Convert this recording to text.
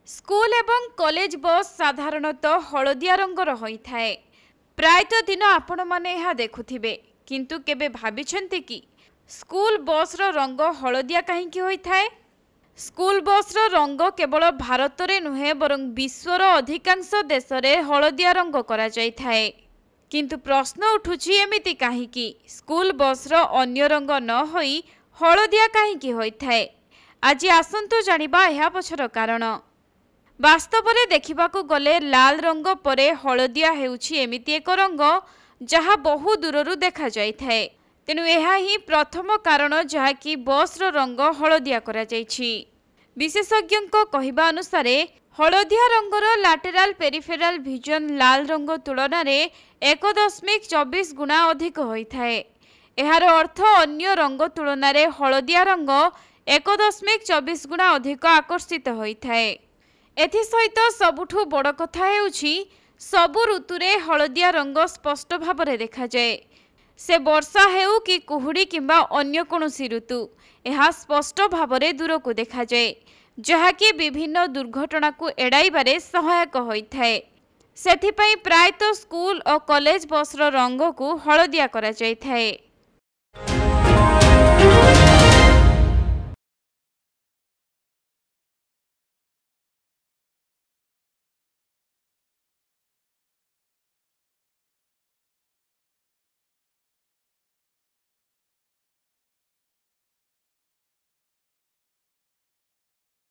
School एवं college बस साधारणतः हलदिया रंगर होइथाए। प्रायतः दिन आपण माने यह देखुथिबे, किंतु केबे भाबिछन्ते कि स्कूल बस रो रंग हलदिया काहेकि होइथाए? स्कूल बस रो रंग केवल भारत रे नुहे बरं विश्वर अधिकांश देश रे हलदिया रंग करा जाइथाए। किंतु प्रश्न उठुछि एमिति काहेकि स्कूल बस रो अन्य रंग न होई हलदिया काहेकि होइथाए? आज आसंतु जानिबा एहा पछर कारण। वास्तव में देखिबाकू गले लाल रंग परे हलदिया हेउछि एमिति एक रंग जहा बहु दूररू देखा जाइथाए। तेणु एहा ही प्रथम कारण जहाँकि बस रो रंग हलदिया करा जाइछि। विशेषज्ञों कहिबा अनुसार हलदिया रंगर लैटेरल पेरिफेरल विजन लाल रंग तुलन में 1.24 गुणा अधिक होइथाए। एहार अर्थ अन्य रंग तुलन में हलदिया रंग 1.24 गुणा अधिक आकर्षित होइथाए। एथिसहित सबुठु बड़ कथा हेउछि सबु ऋतुरे हलदिया रंग स्पष्ट भावरे देखा जाए। से वर्षा हेउ कि कुहुड़ी किंबा अन्य कोनोसी ऋतु एहा स्पष्ट भावरे दूर को देखा जाए, जहाँकि विभिन्न दुर्घटना को एड़ाइबारे सहायक होइथाए। सेथिपई प्रायतः स्कूल और कॉलेज बस रो रंग को हलदिया करा जाइथाए।